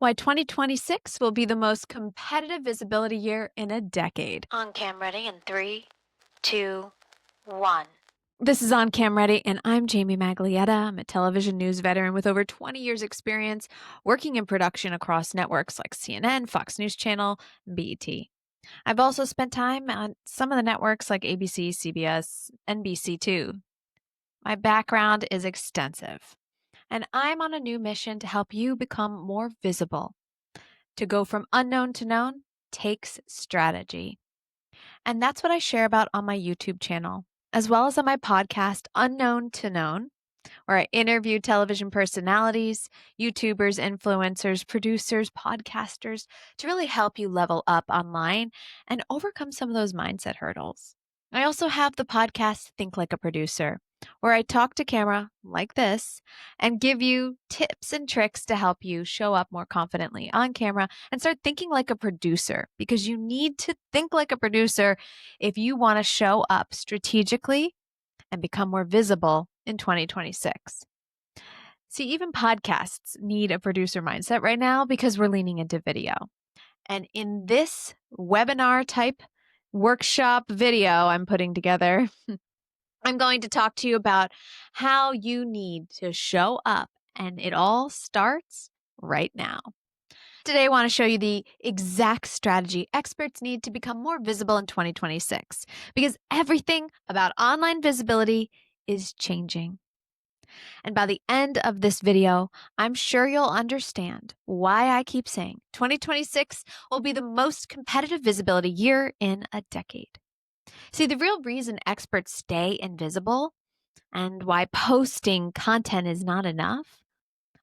Why 2026 will be the most competitive visibility year in a decade. On cam ready in 3, 2, 1. This is On Cam Ready, and I'm Jamie Maglietta. I'm a television news veteran with over 20 years' experience working in production across networks like CNN, Fox News Channel, and BET. I've also spent time on some of the networks like ABC, CBS, NBC too. My background is extensive, and I'm on a new mission to help you become more visible. To go from unknown to known takes strategy. And that's what I share about on my YouTube channel, as well as on my podcast, Unknown to Known, where I interview television personalities, YouTubers, influencers, producers, podcasters to really help you level up online and overcome some of those mindset hurdles. I also have the podcast Think Like a Producer, where I talk to camera like this and give you tips and tricks to help you show up more confidently on camera and start thinking like a producer, because you need to think like a producer if you want to show up strategically and become more visible in 2026. See, even podcasts need a producer mindset right now because we're leaning into video. And in this webinar type workshop video I'm putting together, I'm going to talk to you about how you need to show up, and it all starts right now. Today, I want to show you the exact strategy experts need to become more visible in 2026, because everything about online visibility is changing. And by the end of this video, I'm sure you'll understand why I keep saying 2026 will be the most competitive visibility year in a decade. See, the real reason experts stay invisible and why posting content is not enough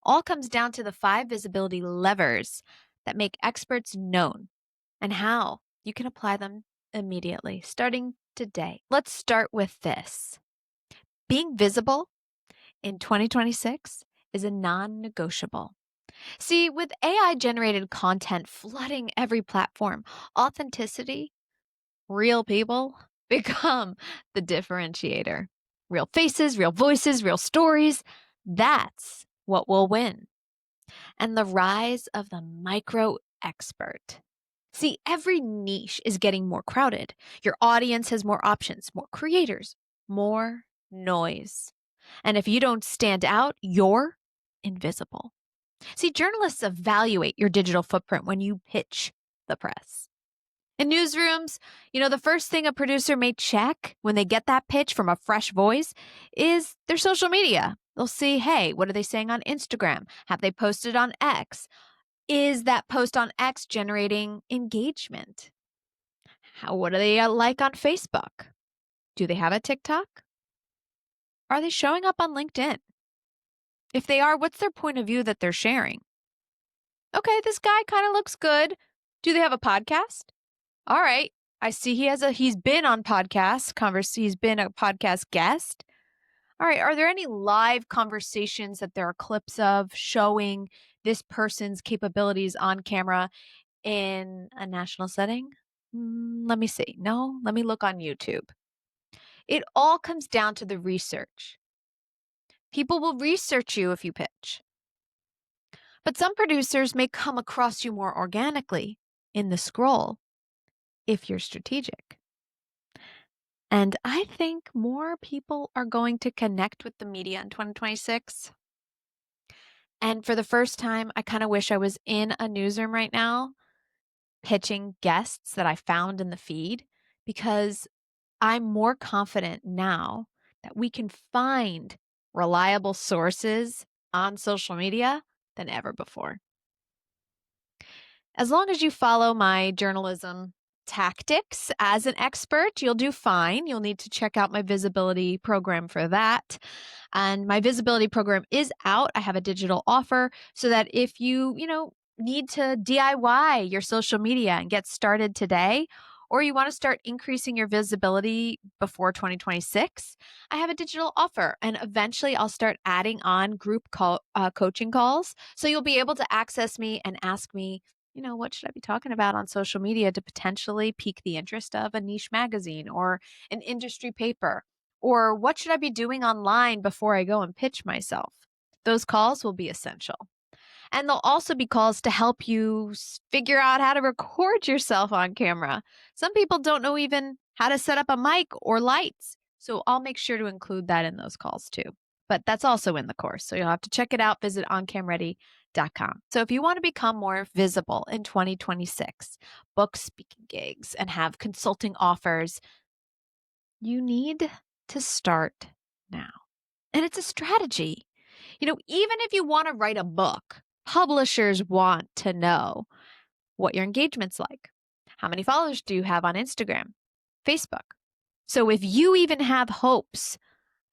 all comes down to the 5 visibility levers that make experts known and how you can apply them immediately, starting today. Let's start with this. Being visible in 2026 is a non-negotiable. See, with AI-generated content flooding every platform, authenticity, real people become the differentiator. Real faces, real voices, real stories. That's what will win. And the rise of the micro expert. See, every niche is getting more crowded. Your audience has more options, more creators, more noise. And if you don't stand out, you're invisible. See, journalists evaluate your digital footprint when you pitch the press. In newsrooms, the first thing a producer may check when they get that pitch from a fresh voice is their social media. They'll see, hey, what are they saying on Instagram? Have they posted on X? Is that post on X generating engagement? What are they like on Facebook? Do they have a TikTok? Are they showing up on LinkedIn? If they are, what's their point of view that they're sharing? Okay, this guy kind of looks good. Do they have a podcast? All right. I see he's been on podcasts, he's been a podcast guest. All right. Are there any live conversations that there are clips of showing this person's capabilities on camera in a national setting? Let me see. No, let me look on YouTube. It all comes down to the research. People will research you if you pitch. But some producers may come across you more organically in the scroll if you're strategic. And I think more people are going to connect with the media in 2026. And for the first time, I kind of wish I was in a newsroom right now pitching guests that I found in the feed, because I'm more confident now that we can find reliable sources on social media than ever before. As long as you follow my journalism tactics as an expert, you'll do fine. You'll need to check out my visibility program for that. And my visibility program is out. I have a digital offer so that if you need to DIY your social media and get started today, or you want to start increasing your visibility before 2026, I have a digital offer. And eventually I'll start adding on group coaching calls. So you'll be able to access me and ask me, what should I be talking about on social media to potentially pique the interest of a niche magazine or an industry paper? Or what should I be doing online before I go and pitch myself? Those calls will be essential. And there'll also be calls to help you figure out how to record yourself on camera. Some people don't know even how to set up a mic or lights. So I'll make sure to include that in those calls too. But that's also in the course. So you'll have to check it out. Visit oncamready.com. So if you want to become more visible in 2026, book speaking gigs, and have consulting offers, you need to start now. And it's a strategy. Even if you want to write a book, publishers want to know what your engagement's like. How many followers do you have on Instagram, Facebook? So if you even have hopes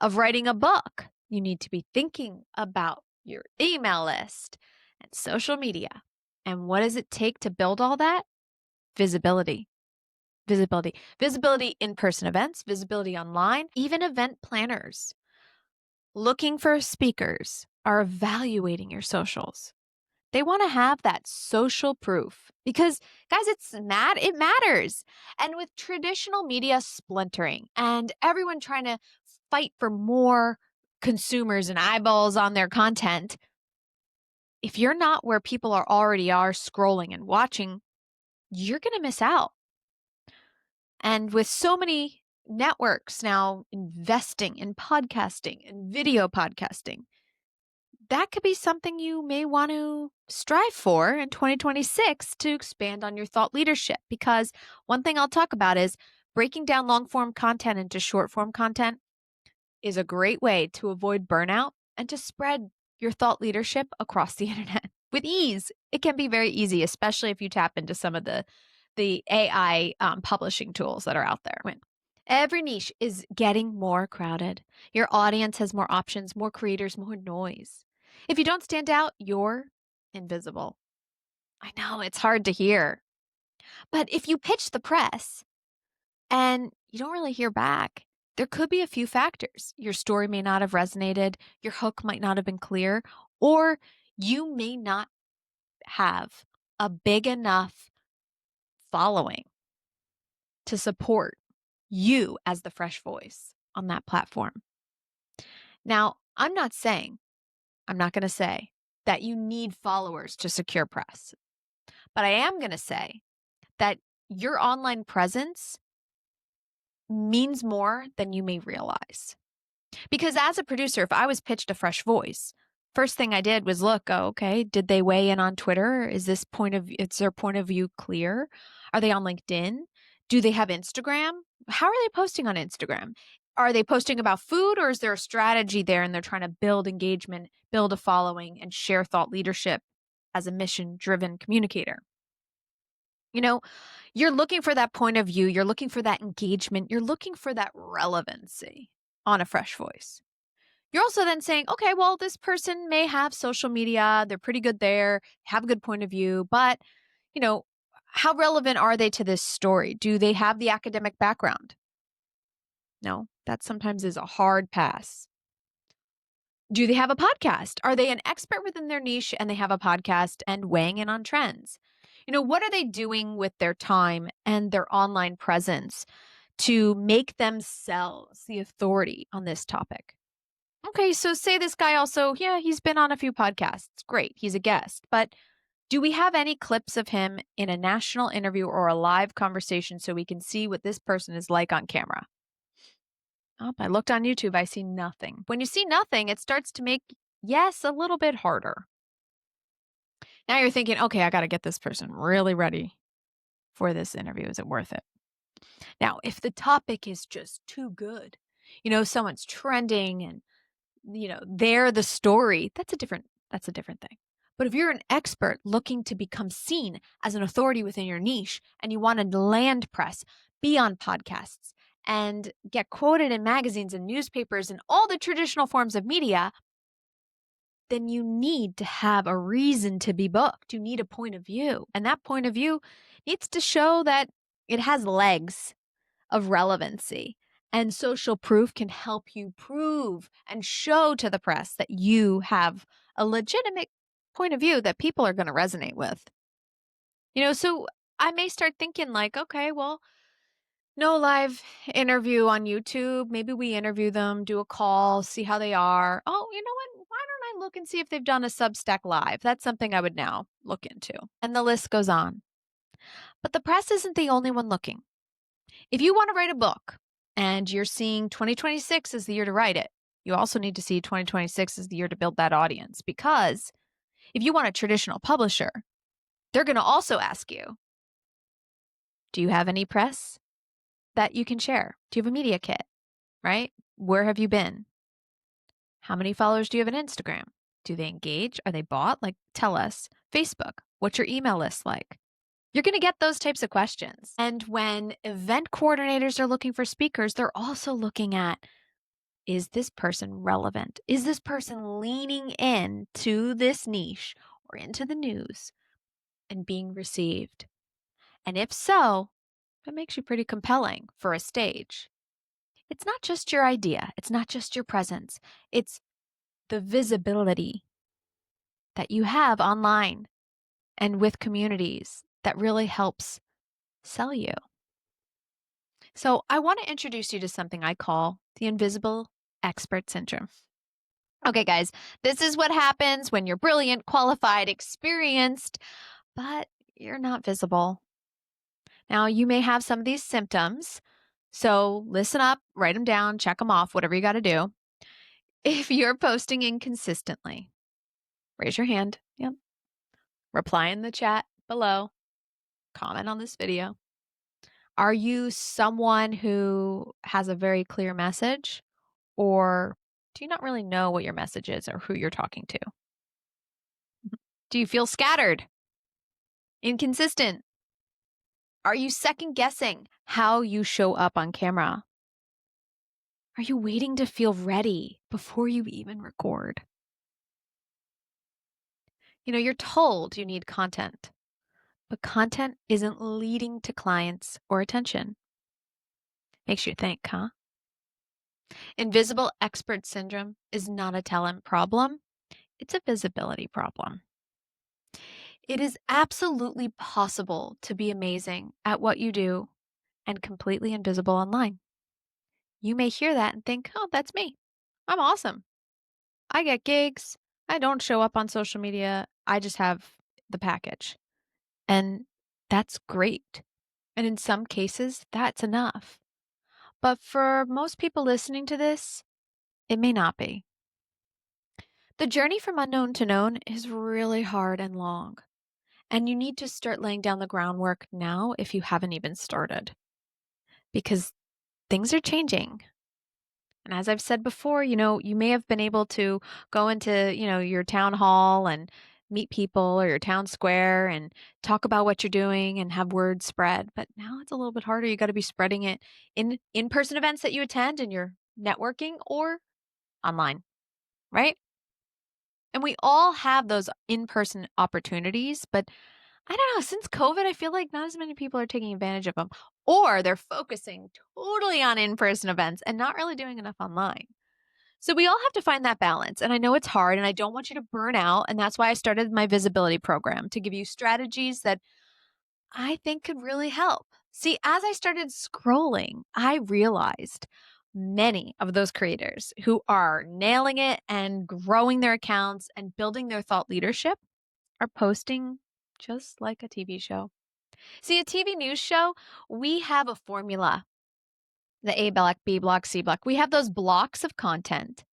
of writing a book, you need to be thinking about your email list and social media. And what does it take to build all that? Visibility. Visibility in person events, visibility online, even event planners looking for speakers are evaluating your socials. They want to have that social proof because, guys, it matters. And with traditional media splintering and everyone trying to fight for more consumers and eyeballs on their content, if you're not where people already are scrolling and watching, you're going to miss out. And with so many networks now investing in podcasting and video podcasting, that could be something you may want to strive for in 2026 to expand on your thought leadership. Because one thing I'll talk about is breaking down long form content into short form content is a great way to avoid burnout and to spread your thought leadership across the internet with ease. It can be very easy, especially if you tap into some of the AI publishing tools that are out there. Every niche is getting more crowded. Your audience has more options, more creators, more noise. If you don't stand out, you're invisible. I know it's hard to hear. But if you pitch the press and you don't really hear back, there could be a few factors. Your story may not have resonated, your hook might not have been clear, or you may not have a big enough following to support you as the fresh voice on that platform. Now, I'm not going to say that you need followers to secure press, but I am going to say that your online presence means more than you may realize. Because as a producer, if I was pitched a fresh voice, first thing I did was look, okay, did they weigh in on Twitter? Is their point of view clear? Are they on LinkedIn? Do they have Instagram? How are they posting on Instagram? Are they posting about food, or is there a strategy there and they're trying to build engagement, build a following, and share thought leadership as a mission-driven communicator? You're looking for that point of view. You're looking for that engagement. You're looking for that relevancy on a fresh voice. You're also then saying, okay, well, this person may have social media. They're pretty good there, have a good point of view, but, how relevant are they to this story? Do they have the academic background? No, that sometimes is a hard pass. Do they have a podcast? Are they an expert within their niche and they have a podcast and weighing in on trends? What are they doing with their time and their online presence to make themselves the authority on this topic? Okay, so say this guy also, he's been on a few podcasts. Great, he's a guest. But do we have any clips of him in a national interview or a live conversation so we can see what this person is like on camera? Oh, I looked on YouTube, I see nothing. When you see nothing, it starts to make, yes, a little bit harder. Now you're thinking, okay, I got to get this person really ready for this interview. Is it worth it? Now, if the topic is just too good, someone's trending and, they're the story, that's a different thing. But if you're an expert looking to become seen as an authority within your niche and you want to land press, be on podcasts, and get quoted in magazines and newspapers and all the traditional forms of media, then you need to have a reason to be booked. You need a point of view. And that point of view needs to show that it has legs of relevancy. And social proof can help you prove and show to the press that you have a legitimate point of view that people are going to resonate with. So I may start thinking like, okay, well, no live interview on YouTube. Maybe we interview them, do a call, see how they are. Oh, you know what? Why don't I look and see if they've done a Substack Live. That's something I would now look into. And the list goes on. But the press isn't the only one looking. If you want to write a book and you're seeing 2026 as the year to write it, you also need to see 2026 as the year to build that audience. Because if you want a traditional publisher, they're going to also ask you, do you have any press that you can share? Do you have a media kit, right? Where have you been? How many followers do you have on Instagram? Do they engage? Are they bought? Like, tell us. Facebook, what's your email list like? You're going to get those types of questions. And when event coordinators are looking for speakers, they're also looking at, is this person relevant? Is this person leaning in to this niche or into the news and being received? And if so, it makes you pretty compelling for a stage. It's not just your idea. It's not just your presence. It's the visibility that you have online and with communities that really helps sell you. So I want to introduce you to something I call the invisible expert syndrome. Okay, guys, this is what happens when you're brilliant, qualified, experienced, but you're not visible. Now, you may have some of these symptoms, so listen up, write them down, check them off, whatever you got to do. If you're posting inconsistently, raise your hand. Yep. Reply in the chat below. Comment on this video. Are you someone who has a very clear message, or do you not really know what your message is or who you're talking to? Do you feel scattered? Inconsistent? Are you second guessing how you show up on camera? Are you waiting to feel ready before you even record? You're told you need content, but content isn't leading to clients or attention. Makes you think, huh? Invisible expert syndrome is not a talent problem. It's a visibility problem. It is absolutely possible to be amazing at what you do and completely invisible online. You may hear that and think, oh, that's me. I'm awesome. I get gigs. I don't show up on social media. I just have the package. And that's great. And in some cases, that's enough. But for most people listening to this, it may not be. The journey from unknown to known is really hard and long. And you need to start laying down the groundwork now if you haven't even started. Because things are changing. And as I've said before, you may have been able to go into, your town hall and meet people or your town square and talk about what you're doing and have word spread. But now it's a little bit harder. You got to be spreading it in in-person events that you attend and you're networking or online, right? And we all have those in-person opportunities, but I don't know, since COVID, I feel like not as many people are taking advantage of them, or they're focusing totally on in-person events and not really doing enough online. So we all have to find that balance. And I know it's hard and I don't want you to burn out. And that's why I started my visibility program to give you strategies that I think could really help. See, as I started scrolling, I realized many of those creators who are nailing it and growing their accounts and building their thought leadership are posting just like a TV show. See, a TV news show, we have a formula, the A block, B block, C block. We have those blocks of content.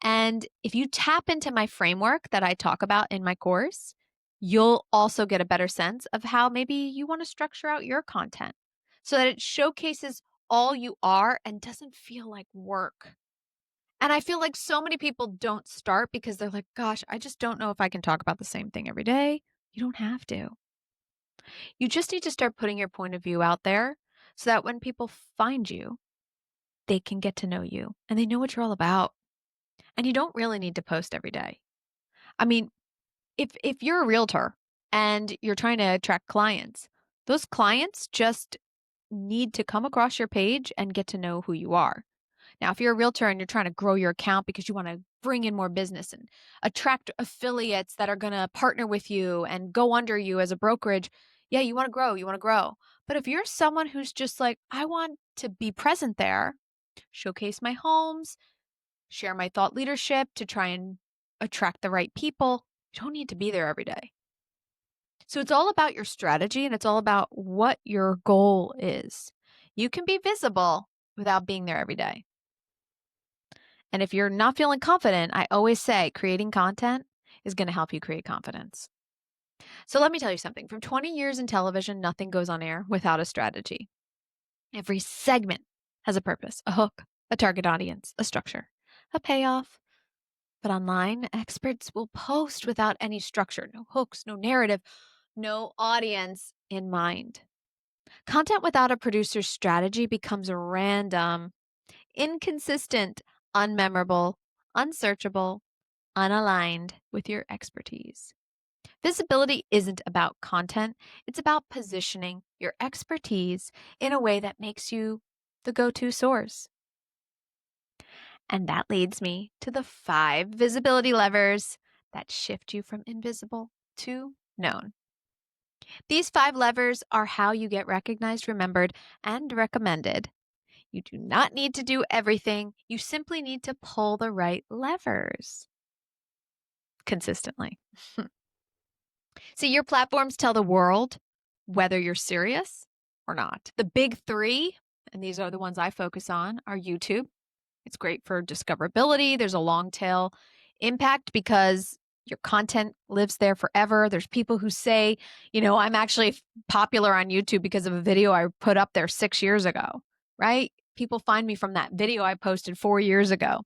And if you tap into my framework that I talk about in my course, you'll also get a better sense of how maybe you want to structure out your content so that it showcases all you are and doesn't feel like work. And I feel like so many people don't start because they're like, gosh, I just don't know if I can talk about the same thing every day. You don't have to. You just need to start putting your point of view out there so that when people find you, they can get to know you and they know what you're all about. And you don't really need to post every day. I mean, if you're a realtor and you're trying to attract clients, those clients just need to come across your page and get to know who you are. Now, if you're a realtor and you're trying to grow your account because you want to bring in more business and attract affiliates that are going to partner with you and go under you as a brokerage, yeah, you want to grow, you want to grow. But if you're someone who's just like, I want to be present there, showcase my homes, share my thought leadership to try and attract the right people, you don't need to be there every day. So it's all about your strategy and it's all about what your goal is. You can be visible without being there every day. And if you're not feeling confident, I always say creating content is going to help you create confidence. So let me tell you something. From 20 years in television, nothing goes on air without a strategy. Every segment has a purpose, a hook, a target audience, a structure, a payoff. But online, experts will post without any structure, no hooks, no narrative, no audience in mind. Content without a producer's strategy becomes random, inconsistent, unmemorable, unsearchable, unaligned with your expertise. Visibility isn't about content, it's about positioning your expertise in a way that makes you the go to source. And that leads me to the 5 visibility levers that shift you from invisible to known. These 5 levers are how you get recognized, remembered, and recommended. You do not need to do everything. You simply need to pull the right levers consistently. See, your platforms tell the world whether you're serious or not. The big 3, and these are the ones I focus on, are YouTube. It's great for discoverability. There's a long tail impact because your content lives there forever. There's people who say, I'm actually popular on YouTube because of a video I put up there 6 years ago, right? People find me from that video I posted 4 years ago.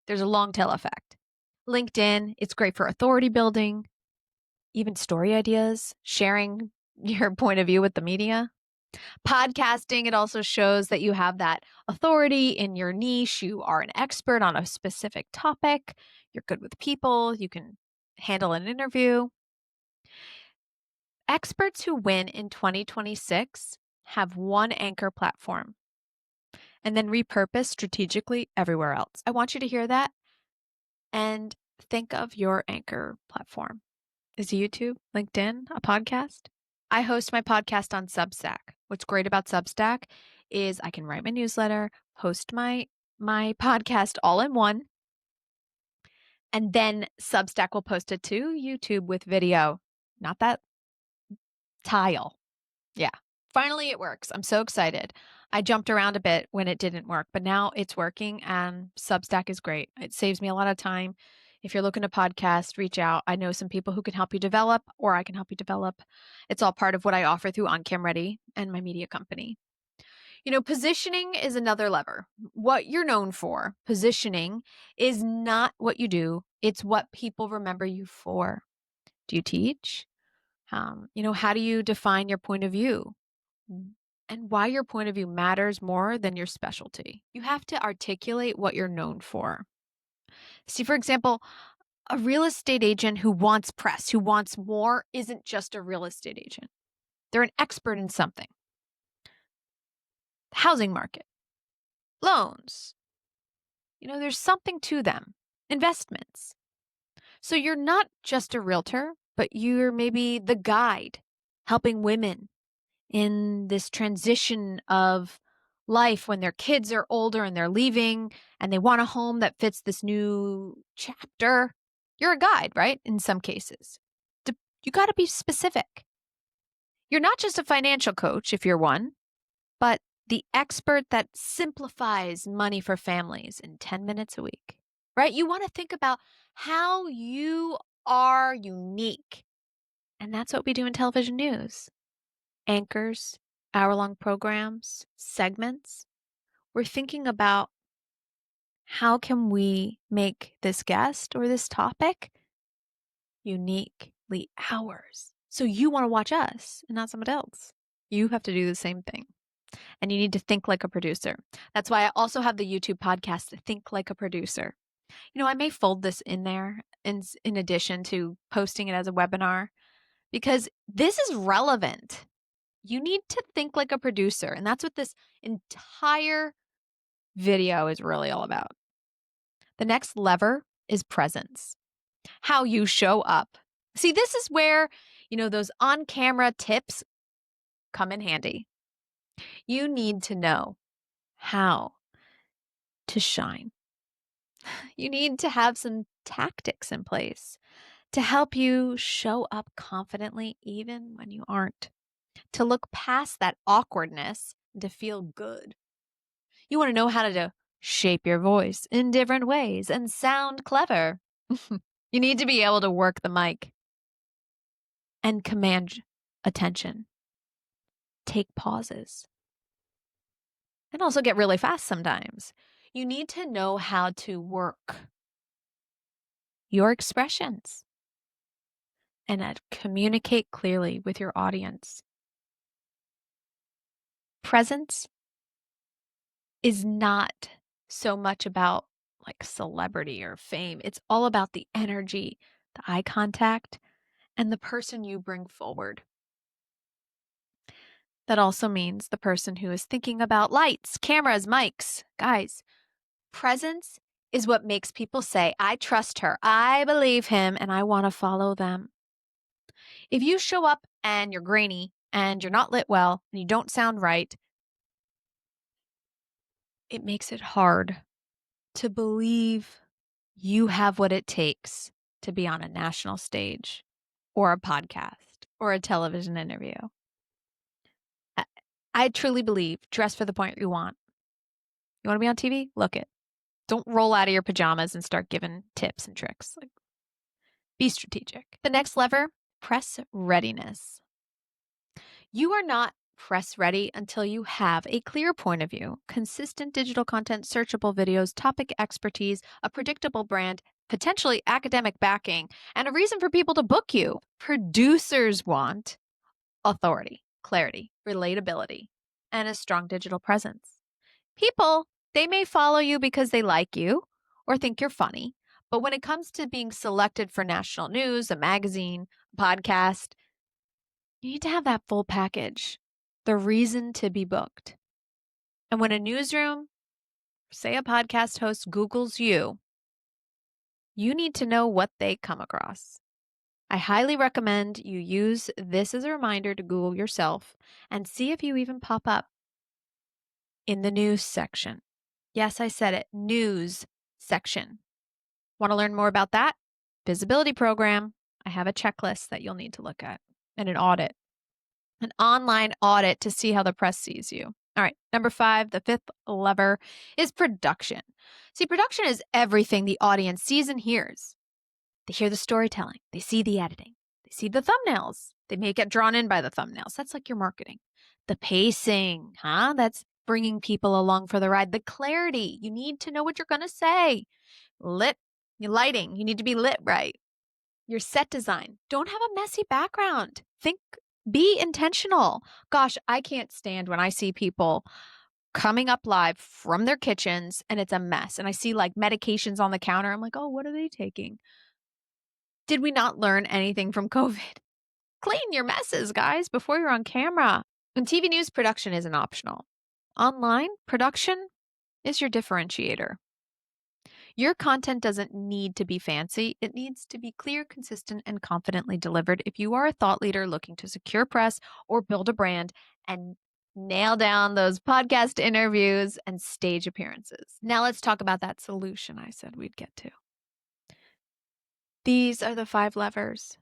There's a long tail effect. LinkedIn, it's great for authority building, even story ideas, sharing your point of view with the media. Podcasting, it also shows that you have that authority in your niche. You are an expert on a specific topic. You're good with people. You can handle an interview. Experts who win in 2026 have one anchor platform and then repurpose strategically everywhere else. I want you to hear that and think of your anchor platform. Is YouTube, LinkedIn, a podcast? I host my podcast on Substack. What's great about Substack is I can write my newsletter, host my podcast all in one, and then Substack will post it to YouTube with video. Not that tile. Yeah. Finally, it works. I'm so excited. I jumped around a bit when it didn't work, but now it's working and Substack is great. It saves me a lot of time. If you're looking to podcast, reach out. I know some people who can help you develop, or I can help you develop. It's all part of what I offer through On Cam Ready and my media company. Positioning is another lever. What you're known for, positioning, is not what you do. It's what people remember you for. Do you teach? How do you define your point of view? And why your point of view matters more than your specialty. You have to articulate what you're known for. See, for example, a real estate agent who wants press, who wants more, isn't just a real estate agent. They're an expert in something. The housing market, loans. There's something to them. Investments. So you're not just a realtor, but you're maybe the guide helping women in this transition of life when their kids are older and they're leaving and they want a home that fits this new chapter. You're a guide, right? In some cases. You got to be specific. You're not just a financial coach if you're one, but the expert that simplifies money for families in 10 minutes a week, right? You want to think about how you are unique. And that's what we do in television news. Anchors, hour-long programs, segments. We're thinking about how can we make this guest or this topic uniquely ours. So you want to watch us and not somebody else. You have to do the same thing. And you need to think like a producer. That's why I also have the YouTube podcast, Think Like a Producer. I may fold this in there in addition to posting it as a webinar because this is relevant. You need to think like a producer. And that's what this entire video is really all about. The next lever is presence. How you show up. See, this is where, those on-camera tips come in handy. You need to know how to shine. You need to have some tactics in place to help you show up confidently even when you aren't, to look past that awkwardness and to feel good. You want to know how to shape your voice in different ways and sound clever. You need to be able to work the mic and command attention, take pauses, and also get really fast sometimes. You need to know how to work your expressions and communicate clearly with your audience. Presence is not so much about like celebrity or fame. It's all about the energy, the eye contact, and the person you bring forward. That also means the person who is thinking about lights, cameras, mics. Guys, presence is what makes people say, I trust her, I believe him, and I want to follow them. If you show up and you're grainy and you're not lit well and you don't sound right, it makes it hard to believe you have what it takes to be on a national stage or a podcast or a television interview. I truly believe dress for the point you want. You want to be on TV? Look it. Don't roll out of your pajamas and start giving tips and tricks. Like, be strategic. The next lever, press readiness. You are not press ready until you have a clear point of view, consistent digital content, searchable videos, topic expertise, a predictable brand, potentially academic backing, and a reason for people to book you. Producers want authority, clarity, relatability, and a strong digital presence. People, they may follow you because they like you or think you're funny, but when it comes to being selected for national news, a magazine, a podcast, you need to have that full package, the reason to be booked. And when a newsroom, say a podcast host, Googles you, you need to know what they come across. I highly recommend you use this as a reminder to Google yourself and see if you even pop up in the news section. Yes, I said it, news section. Want to learn more about that? Visibility program. I have a checklist that you'll need to look at and an audit, an online audit to see how the press sees you. All right, number 5, the fifth lever is production. See, production is everything the audience sees and hears. They hear the storytelling, they see the editing, they see the thumbnails. They may get drawn in by the thumbnails. That's like your marketing. The pacing, that's bringing people along for the ride. The clarity, you need to know what you're going to say. Your lighting, you need to be lit right. Your set design, don't have a messy background. Be intentional. Gosh, I can't stand when I see people coming up live from their kitchens and it's a mess. And I see like medications on the counter. I'm like, oh, what are they taking? Did we not learn anything from COVID? Clean your messes, guys, before you're on camera. And TV news production isn't optional. Online production is your differentiator. Your content doesn't need to be fancy. It needs to be clear, consistent, and confidently delivered if you are a thought leader looking to secure press or build a brand and nail down those podcast interviews and stage appearances. Now let's talk about that solution I said we'd get to. These are the 5 levers,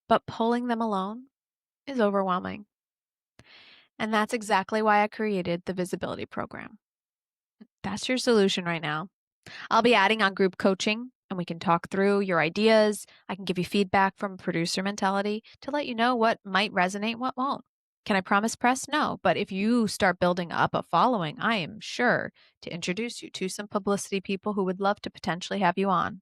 but pulling them alone is overwhelming. And that's exactly why I created the visibility program. That's your solution right now. I'll be adding on group coaching and we can talk through your ideas. I can give you feedback from producer mentality to let you know what might resonate, what won't. Can I promise press? No. But if you start building up a following, I am sure to introduce you to some publicity people who would love to potentially have you on.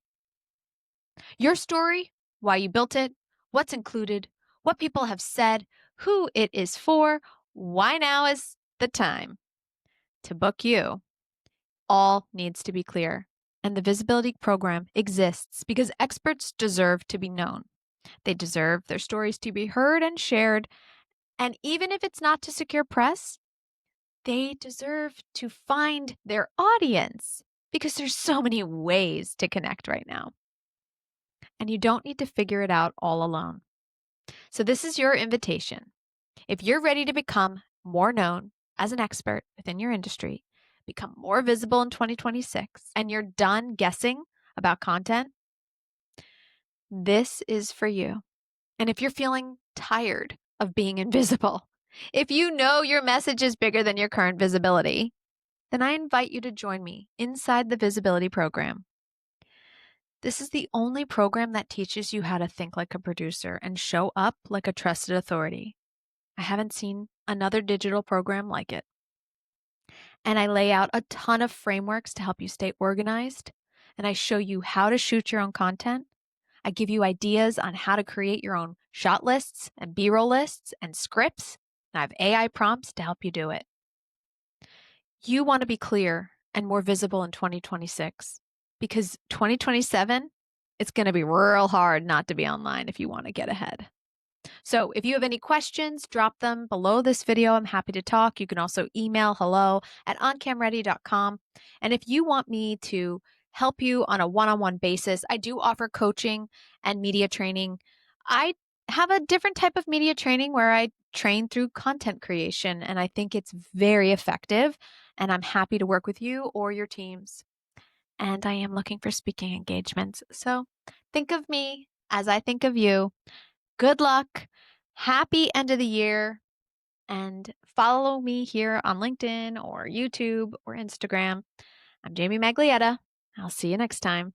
Your story, why you built it, what's included, what people have said, who it is for, why now is the time to book you. All needs to be clear. And the visibility program exists because experts deserve to be known. They deserve their stories to be heard and shared. And even if it's not to secure press, they deserve to find their audience because there's so many ways to connect right now. And you don't need to figure it out all alone. So this is your invitation. If you're ready to become more known as an expert within your industry, become more visible in 2026, and you're done guessing about content, this is for you. And if you're feeling tired of being invisible, if you know your message is bigger than your current visibility, then I invite you to join me inside the Visibility Program. This is the only program that teaches you how to think like a producer and show up like a trusted authority. I haven't seen another digital program like it. And I lay out a ton of frameworks to help you stay organized. And I show you how to shoot your own content. I give you ideas on how to create your own shot lists and B-roll lists and scripts. And I have AI prompts to help you do it. You want to be clear and more visible in 2026 because 2027, it's going to be real hard not to be online if you want to get ahead. So if you have any questions, drop them below this video. I'm happy to talk. You can also email hello@oncamready.com. And if you want me to help you on a one-on-one basis, I do offer coaching and media training. I have a different type of media training where I train through content creation, and I think it's very effective. And I'm happy to work with you or your teams. And I am looking for speaking engagements. So think of me as I think of you. Good luck. Happy end of the year. And follow me here on LinkedIn or YouTube or Instagram. I'm Jamie Maglietta. I'll see you next time.